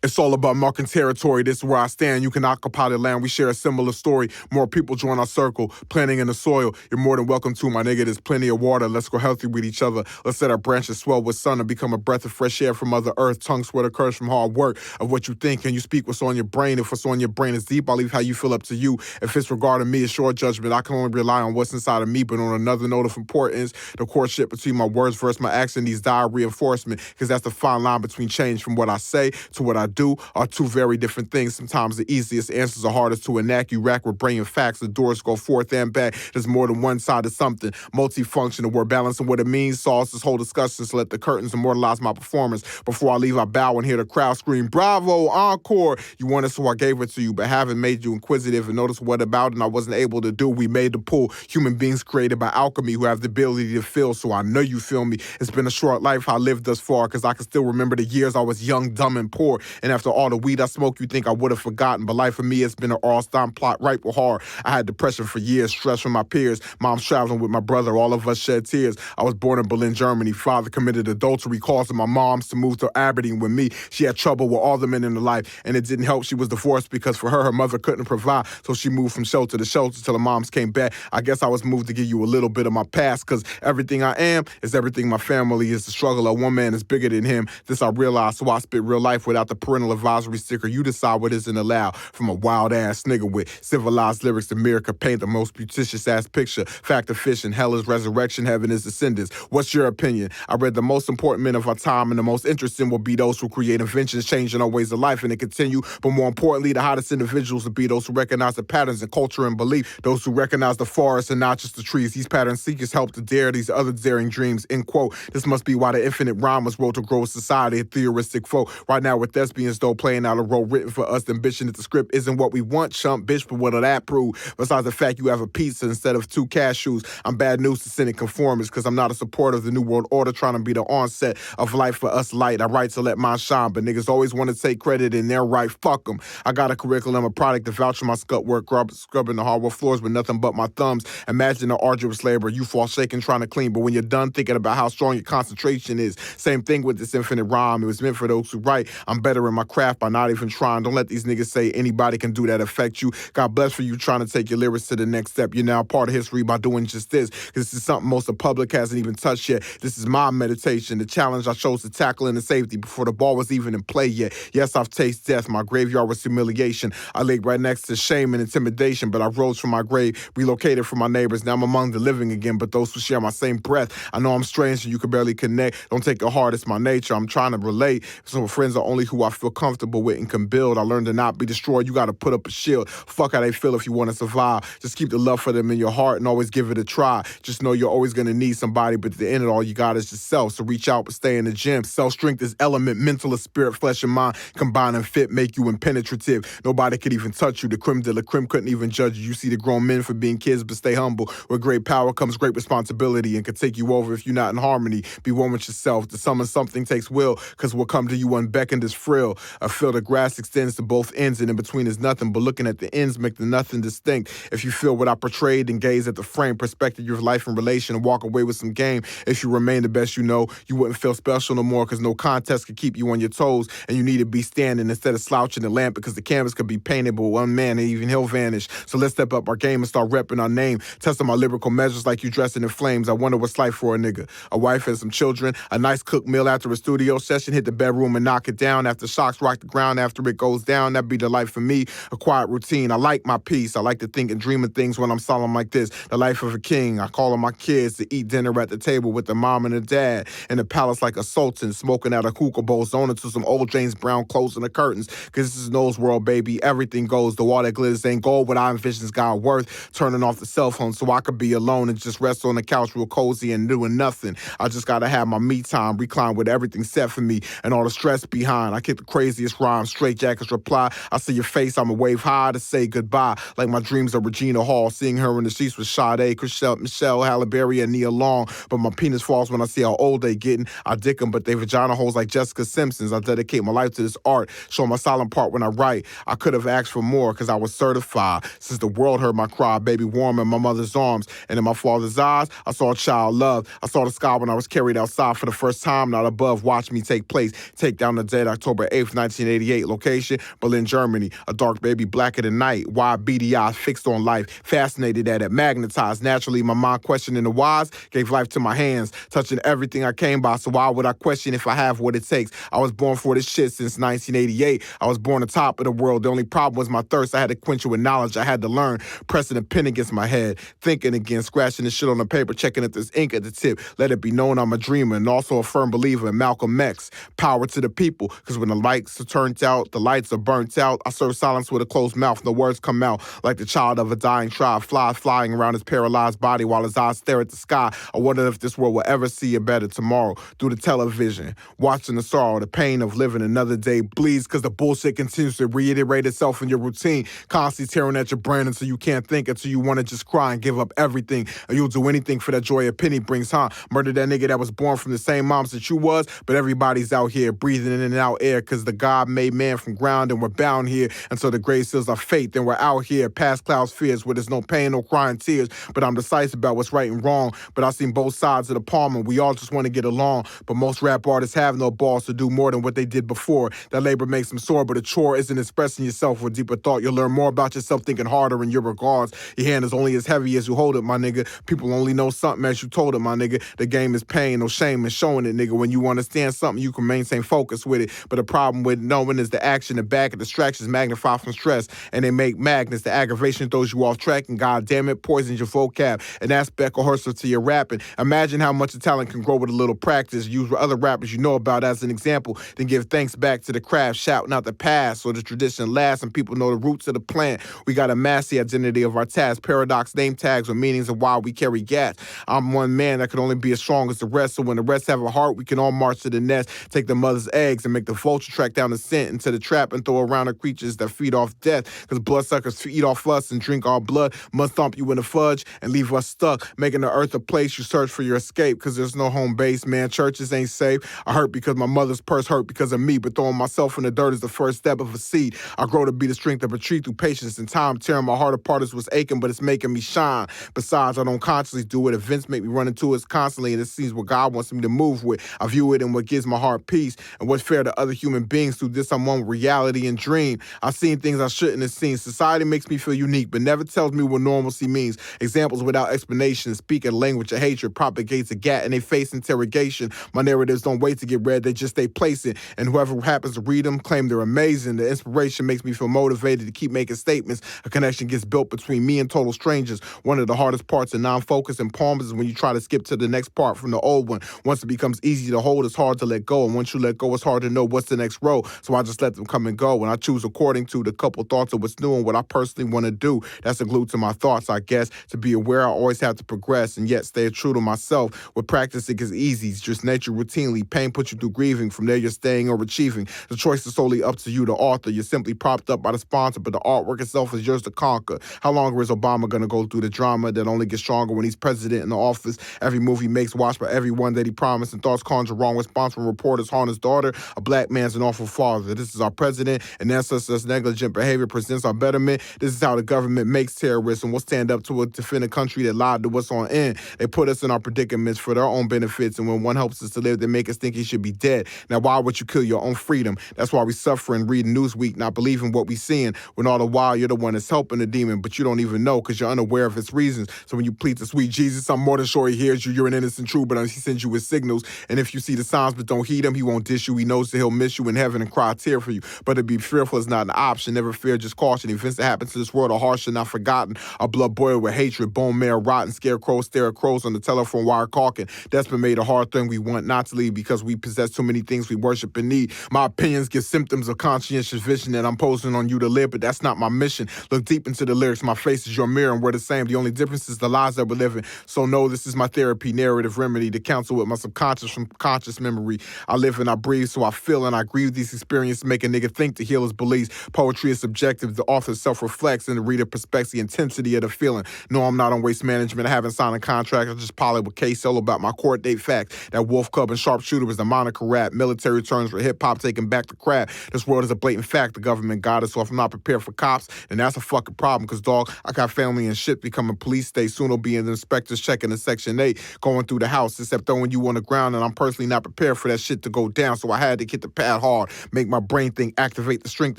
It's all about marking territory. This is where I stand. You can occupy the land. We share a similar story. More people join our circle. Planting in the soil. You're more than welcome to, my nigga. There's plenty of water. Let's go healthy with each other. Let's let our branches swell with sun and become a breath of fresh air from Mother Earth. Tongue sweat occurs from hard work of what you think. And you speak what's on your brain. If what's on your brain is deep, I'll leave how you feel up to you. If it's regarding me, it's your judgment. I can only rely on what's inside of me. But on another note of importance, the courtship between my words versus my action needs dire reinforcement. Because that's the fine line between change from what I say to what I do are two very different things. Sometimes the easiest answers are hardest to enact. You rack with bringing facts. The doors go forth and back. There's more than one side of something. Multifunctional. We're balancing what it means. Sauce this whole discussion. So let the curtains immortalize my performance. Before I leave, I bow and hear the crowd scream, "Bravo, encore!" You wanted, so I gave it to you, but haven't made you inquisitive and notice what about and I wasn't able to do. We made the pull. Human beings created by alchemy who have the ability to feel, so I know you feel me. It's been a short life I lived thus far, because I can still remember the years I was young, dumb, and poor. And after all the weed I smoked, you think I would have forgotten. But life for me, it's been an all-time plot right with horror. I had depression for years, stress from my peers. Mom's traveling with my brother, all of us shed tears. I was born in Berlin, Germany. Father committed adultery, causing my mom's to move to Aberdeen with me. She had trouble with all the men in her life, and it didn't help. She was divorced because for her mother couldn't provide. So she moved from shelter to shelter till her moms came back. I guess I was moved to give you a little bit of my past, because everything I am is everything my family is. The struggle of one man is bigger than him. This I realized, so I spit real life without the parental advisory sticker. You decide what isn't allowed from a wild-ass nigga with civilized lyrics. The mirror could paint the most beauticious-ass picture. Fact of fiction, hell is resurrection, heaven is descendants. What's your opinion? I read the most important men of our time, and the most interesting will be those who create inventions, changing our ways of life, and they continue. But more importantly, the hottest individuals will be those who recognize the patterns in culture and belief, those who recognize the forest and not just the trees. These pattern seekers help to dare these other daring dreams, end quote. This must be why the infinite rhyme was wrote to grow a society, a theoristic folk. Right now with thespians, though, playing out a role written for us, the ambition that the script isn't what we want, chump bitch, but what'll that prove? Besides the fact you have a pizza instead of 2 cashews, I'm bad news to Senate conformists, because I'm not a supporter of the New World Order trying to be the onset of life for us light. I write to let mine shine, but niggas always want to take credit in their right. Fuck them. I got a curriculum, a product to vouch for my scut work, scrubbing the hardwood floors with nothing but my thumbs. Imagine the arduous labor. You fall shaking trying to clean, but when you're done thinking about how strong your concentration is. Same thing with this infinite rhyme. It was meant for those who write. I'm better in my craft by not even trying. Don't let these niggas say anybody can do that affect you. God bless for you trying to take your lyrics to the next step. You're now part of history by doing just this. This is something most of the public hasn't even touched yet. This is my meditation, the challenge I chose to tackle in the safety before the ball was even in play yet. Yes, I've tasted death. My graveyard was humiliation. I laid right next to shame and intimidation, but I rose from my grave, relocated from my neighbors. Now I'm among the living again, but those who share my same breath. I know I'm strange and you can barely connect. Don't take it hard, it's my nature. I'm trying to relate. So friends are only who I feel comfortable with and can build. I learned to not be destroyed. You got to put up a shield. Fuck how they feel if you want to survive. Just keep the love for them in your heart and always give it a try. Just know you're always going to need somebody, but at the end of it all, you got is yourself. So reach out but stay in the gym. Self-strength is element, mental is spirit, flesh and mind. Combine and fit, make you impenetrative. Nobody could even touch you. The creme de la creme couldn't even judge you. You see the grown men for being kids, but stay humble. With great power comes great responsibility and can take you over if you're not in harmony. Be one with yourself. To summon something takes will, because what come to you unbeckoned is frill. I feel the grass extends to both ends and in between is nothing, but looking at the ends make the nothing distinct. If you feel what I portrayed, then gaze at the frame, perspective your life and relation and walk away with some game. If you remain the best you know, you wouldn't feel special no more, because no contest could keep you on your toes, and you need to be standing instead of slouching the lamp, because the canvas could be painted, but one man and even he'll vanish. So let's step up our game and start repping our name, testing my lyrical measures like you dressing in flames. I wonder what's life for a nigga. A wife and some children, a nice cooked meal after a studio session, hit the bedroom and knock it down after shocks rock the ground after it goes down. That'd be the life for me, a quiet routine. I like my peace. I like to think and dream of things when I'm solemn like this. The life of a king. I call on my kids to eat dinner at the table with the mom and the dad in the palace like a sultan, smoking out a hookah bowl, zoning to some old James Brown closing the curtains, because this is No's world, baby. Everything goes. The wall that glitters ain't gold. What I envision's got worth. Turning off the cell phone so I could be alone and just rest on the couch real cozy and doing nothing. I just gotta have my me time, recline with everything set for me and all the stress behind. I kick the craziest rhymes, straight jackets reply. I see your face, I'ma wave high to say goodbye. Like my dreams of Regina Hall, seeing her in the sheets with Sade, Michelle, Halle Berry, and Nia Long. But my penis falls when I see how old they getting. I dick them, but they vagina holes like Jessica Simpson's. I dedicate my life to this art, show my silent part when I write. I could have asked for more, cause I was certified. Since the world heard my cry, baby warm in my mother's arms. And in my father's eyes, I saw a child love. I saw the sky when I was carried outside for the first time, not above. Watch me take place. Take down the dead October 8th, 1988. Location, Berlin, Germany. A dark baby blacker than night. Wide beady eyes fixed on life. Fascinated at it. Magnetized. Naturally, my mind questioning the whys gave life to my hands. Touching everything I came by. So why would I question if I have what it takes? I was born for this shit since 1988. I was born on top of the world. The only problem was my thirst. I had to quench it with knowledge. I had to learn. Pressing a pen against my head. Thinking again. Scratching the shit on the paper. Checking if there's ink at the tip. Let it be known I'm a dreamer and also a firm believer in Malcolm X. Power to the people. Because when the lights are turned out, the lights are burnt out. I serve silence with a closed mouth. No words come out. Like the child of a dying tribe. Flies flying around his paralyzed body while his eyes stare at the sky. I wonder if this world will ever see a better tomorrow. Through the television. Watching the sorrow, the pain of living another day bleeds because the bullshit continues to reiterate itself in your routine. Constantly tearing at your brain until you can't think, until you want to just cry and give up everything. And you'll do anything for that joy a penny brings, huh? Murder that nigga that was born from the same moms that you was, but everybody's out here breathing in and out air because the God made man from ground and we're bound here until the grave seals our fate. Then we're out here past clouds fears where there's no pain, no crying tears, but I'm decisive about what's right and wrong. But I've seen both sides of the palm and we all just want to get along. But most rap artists have no balls to do more than what they did before. That labor makes them sore, but a chore isn't expressing yourself with deeper thought. You'll learn more about yourself thinking harder in your regards. Your hand is only as heavy as you hold it, my nigga. People only know something as you told it, my nigga. The game is pain, no shame in showing it, nigga. When you understand something, you can maintain focus with it. But the problem with knowing is the action, the back of distractions magnify from stress, and they make magnets. The aggravation throws you off track, and goddamn it, poisons your vocab. An aspect coercive to your rapping. Imagine how much a talent can grow with a little practice. Use other rappers you know about as an example, then give thanks back to the craft, shouting out the past so the tradition lasts and people know the roots of the plant. We gotta master the identity of our task, paradox, name tags, or meanings of why we carry gas. I'm one man that can only be as strong as the rest, so when the rest have a heart, we can all march to the nest, take the mother's eggs and make the vulture track down the scent into the trap and throw around the creatures that feed off death, because bloodsuckers feed off us and drink our blood, must thump you in the fudge and leave us stuck, making the earth a place you search for your escape, because there's no home base, man. Churches ain't safe. I hurt because my mother's purse hurt because of me, but throwing myself in the dirt is the first step of a seed. I grow to be the strength of a tree through patience and time. Tearing my heart apart is what's aching, but it's making me shine. Besides, I don't consciously do it. Events make me run into it constantly, and it seems what God wants me to move with. I view it in what gives my heart peace and what's fair to other human beings. Through this, I'm one with reality and dream. I've seen things I shouldn't have seen. Society makes me feel unique, but never tells me what normalcy means. Examples without explanation. Speak a language of hatred propagates a gat in their face interrogation. My narratives don't wait to get read, they just stay placing. And whoever happens to read them claim they're amazing. The inspiration makes me feel motivated to keep making statements. A connection gets built between me and total strangers. One of the hardest parts of non-focus and poems is when you try to skip to the next part from the old one. Once it becomes easy to hold, it's hard to let go. And once you let go, it's hard to know what's the next row. So I just let them come and go. And I choose according to the couple thoughts of what's new and what I personally want to do. That's a glue to my thoughts, I guess. To be aware, I always have to progress and yet stay true to myself. With practice, it gets easy. It's just nature routinely. Pain puts you through grieving. From there, you're staying or achieving. The choice is solely up to you, the author. You're simply propped up by the sponsor, but the artwork itself is yours to conquer. How longer is Obama going to go through the drama that only gets stronger when he's president in the office? Every move he makes watched by everyone that he promised, and thoughts conjure wrong response from reporters haunt his daughter. A black man's an awful father. This is our president, and ancestors' negligent behavior presents our betterment. This is how the government makes terrorists, and we'll stand up to defend a country that lied to us on end. They put us in our predicaments for their own benefits, and when one helps us to live, they make us think he should be dead. Now, why would you kill your own freedom? That's why we suffering, reading Newsweek, not believing what we seeing, when all the while you're the one that's helping the demon, but you don't even know because you're unaware of its reasons. So when you plead to sweet Jesus, I'm more than sure he hears you. You're an innocent true, but he sends you his signals. And if you see the signs but don't heed him, he won't dish you. He knows that he'll miss you in heaven and cry a tear for you. But to be fearful is not an option. Never fear, just caution. Events that happen to this world are harsh and not forgotten. Our blood boiled with hatred, bone marrow rotten, scarecrows stare at crows on the telephone wire caulking. That's been made a hard thing we want not to leave because we possess too many things we worship and need. My opinions give symptoms of conscientious vision that I'm posing on you to live, but that's not my mission. Look deep into the lyrics. My face is your mirror and we're the same. The only difference is the lies that we're living. So no, this is my therapy, narrative remedy to counsel with my subconscious from conscious memory. I live and I breathe, so I feel and I grieve these experiences, make a nigga think to heal his beliefs. Poetry is subjective. The author self-reflects and the reader prospects the intensity of the feeling. No, I'm not on waste management. I haven't signed a contract. I just poly with K-Solo about my court date facts. That Wolf Cub and Sharpshooter was the moniker rap. Military terms for hip-hop taking back the crap. This world is a blatant fact. The government got us, so if I'm not prepared for cops, then that's a fucking problem. Cause dog, I got family and shit becoming police state. Soon I'll be in the inspectors checking in Section 8, going through the house, except throwing you on the ground, and I'm personally not prepared for that shit to go down, so I had to get the path ride hard, make my brain think, activate the strength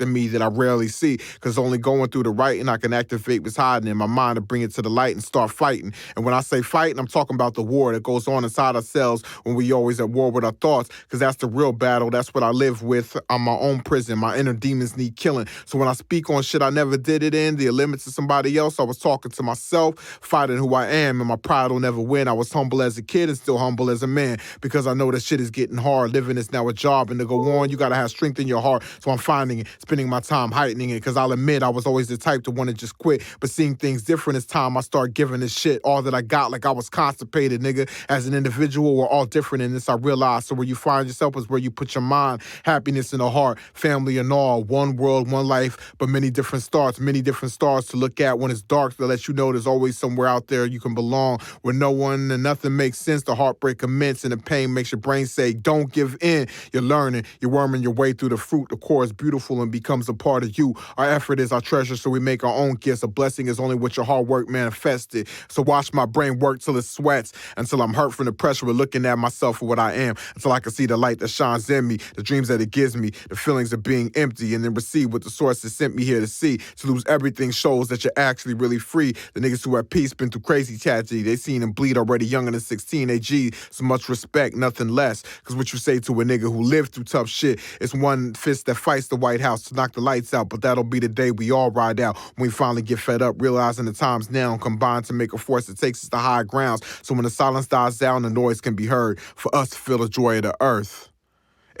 in me that I rarely see. Cause only going through the writing I can activate what's hiding in my mind to bring it to the light and start fighting. And when I say fighting, I'm talking about the war that goes on inside ourselves when we always at war with our thoughts. Cause that's the real battle. That's what I live with. I'm my own prison. My inner demons need killing. So when I speak on shit I never did it in, the limits of somebody else, I was talking to myself, fighting who I am, and my pride will never win. I was humble as a kid and still humble as a man, because I know that shit is getting hard. Living is now a job, and to go on, you gotta have strength in your heart. So I'm finding it, spending my time heightening it, because I'll admit I was always the type to want to just quit, but seeing things different as time, I start giving this shit all that I got, like I was constipated, nigga. As an individual, we're all different in this, I realize. So where you find yourself is where you put your mind, happiness in the heart, family and all, one world, one life, but many different starts, many different stars to look at when it's dark, to let you know there's always somewhere out there you can belong, where no one and nothing makes sense. The heartbreak immense and the pain makes your brain say, don't give in. You're learning, you're worming your way through the fruit. The core is beautiful and becomes a part of you. Our effort is our treasure, so we make our own gifts. A blessing is only what your hard work manifested. So watch my brain work till it sweats, until I'm hurt from the pressure of looking at myself for what I am, until I can see the light that shines in me, the dreams that it gives me, the feelings of being empty, and then receive what the source has sent me here to see. To lose everything shows that you're actually really free. The niggas who at peace been through crazy tragedy, they seen him bleed already younger than 16 AG. So much respect, nothing less. Cause what you say to a nigga who lived through tough shit, it's one fist that fights the White House to knock the lights out, but that'll be the day we all ride out, when we finally get fed up, realizing the times now combine to make a force that takes us to high grounds. So when the silence dies down, the noise can be heard for us to feel the joy of the earth.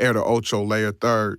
Heir2Ocho L.3.